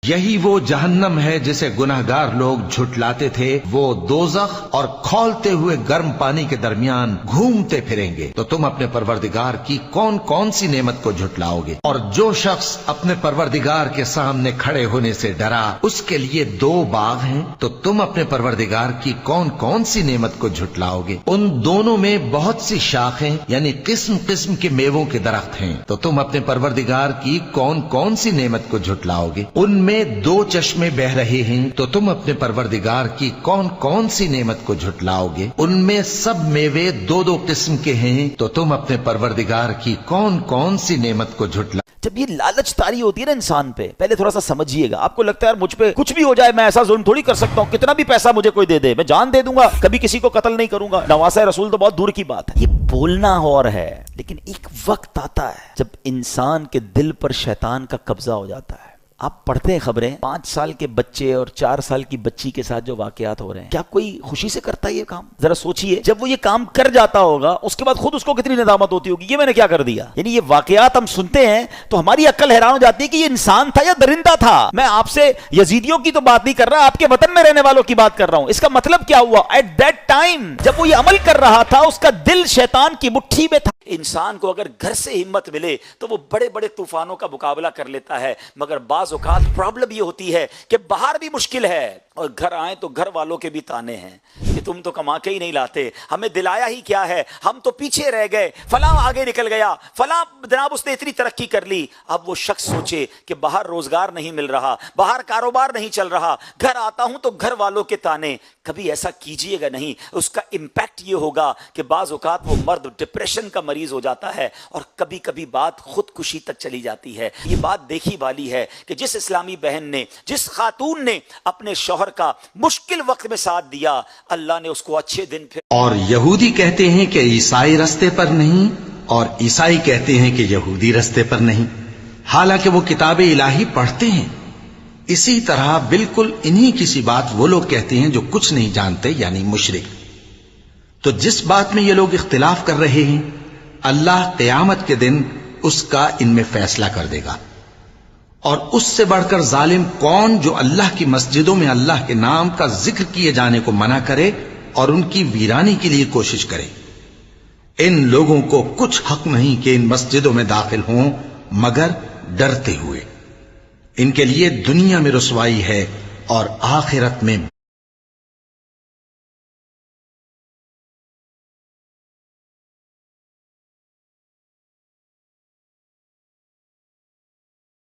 یہی وہ جہنم ہے جسے گناہگار لوگ جھٹلاتے تھے، وہ دوزخ اور کھولتے ہوئے گرم پانی کے درمیان گھومتے پھریں گے۔ تو تم اپنے پروردگار کی کون کون سی نعمت کو جھٹلاؤ گے؟ اور جو شخص اپنے پروردگار کے سامنے کھڑے ہونے سے ڈرا، اس کے لیے 2 باغ ہیں، تو تم اپنے پروردگار کی کون کون سی نعمت کو جھٹلاؤ گے؟ ان دونوں میں بہت سی شاخیں یعنی قسم قسم کے میووں کے درخت ہیں، تو تم اپنے پروردگار کی کون کون سی نعمت کو جھٹلاؤ گے؟ ان میں 2 چشمے بہ رہے ہیں، تو تم اپنے پروردگار کی کون کون سی نعمت کو جھٹلاؤ گے؟ ان میں سب میوے 2 قسم کے ہیں، تو تم اپنے پروردگار کی کون کون سی نعمت کو جھٹلاؤ؟ جب یہ لالچ طاری ہوتی ہے نا انسان پہ، پہلے تھوڑا سا سمجھیے گا۔ آپ کو لگتا ہے یار مجھ پہ کچھ بھی ہو جائے، میں ایسا ظلم تھوڑی کر سکتا ہوں، کتنا بھی پیسہ مجھے کوئی دے دے میں جان دے دوں گا، کبھی کسی کو قتل نہیں کروں گا، نواسہ رسول تو بہت دور کی بات ہے۔ یہ بولنا اور ہے، لیکن ایک وقت آتا ہے جب انسان کے دل پر شیطان کا قبضہ ہو جاتا ہے۔ آپ پڑھتے ہیں خبریں 5 سال کے بچے اور 4 سال کی بچی کے ساتھ جو واقعات ہو رہے ہیں، کیا کوئی خوشی سے کرتا ہے یہ کام؟ ذرا سوچئے، جب وہ یہ کام کر جاتا ہوگا اس کے بعد خود اس کو کتنی ندامت ہوتی ہوگی، یہ میں نے کیا کر دیا۔ یعنی یہ واقعات ہم سنتے ہیں تو ہماری عقل حیران ہو جاتی ہے کہ یہ انسان تھا یا درندہ تھا۔ میں آپ سے یزیدیوں کی تو بات نہیں کر رہا، آپ کے وطن میں رہنے والوں کی بات کر رہا ہوں۔ اس کا مطلب کیا ہوا؟ ایٹ دیٹ ٹائم جب وہ یہ عمل کر رہا تھا، اس کا دل شیطان کی مٹھی میں تھا۔ انسان کو اگر گھر سے ہمت ملے تو وہ بڑے بڑے طوفانوں کا مقابلہ کر لیتا ہے، مگر بعض اوقات پرابلم یہ ہوتی ہے کہ باہر بھی مشکل ہے اور گھر آئیں تو گھر والوں کے بھی تانے ہیں کہ تم تو کما کے ہی نہیں لاتے، ہمیں دلایا ہی کیا ہے، ہم تو پیچھے رہ گئے، فلاں آگے نکل گیا، فلاں جناب اس نے اتنی ترقی کر لی۔ اب وہ شخص سوچے کہ باہر روزگار نہیں مل رہا، باہر کاروبار نہیں چل رہا، گھر آتا ہوں تو گھر والوں کے تانے۔ کبھی ایسا کیجئے گا نہیں، اس کا امپیکٹ یہ ہوگا کہ بعض اوقات وہ مرد ڈپریشن کا مریض ہو جاتا ہے اور کبھی کبھی بات خودکشی تک چلی جاتی ہے۔ یہ بات دیکھی والی ہے کہ جس اسلامی بہن نے، جس خاتون نے اپنے شوہر کا مشکل وقت میں ساتھ دیا، اللہ نے اس کو اچھے دن پھر۔ اور یہودی کہتے ہیں کہ عیسائی رستے پر نہیں، اور عیسائی کہتے ہیں کہ یہودی رستے پر نہیں، حالانکہ وہ کتاب الہی پڑھتے ہیں۔ اسی طرح بالکل انہی کسی بات وہ لوگ کہتے ہیں جو کچھ نہیں جانتے، یعنی مشرک۔ تو جس بات میں یہ لوگ اختلاف کر رہے ہیں، اللہ قیامت کے دن اس کا ان میں فیصلہ کر دے گا۔ اور اس سے بڑھ کر ظالم کون جو اللہ کی مسجدوں میں اللہ کے نام کا ذکر کیے جانے کو منع کرے اور ان کی ویرانی کے لیے کوشش کرے۔ ان لوگوں کو کچھ حق نہیں کہ ان مسجدوں میں داخل ہوں مگر ڈرتے ہوئے۔ ان کے لیے دنیا میں رسوائی ہے اور آخرت میں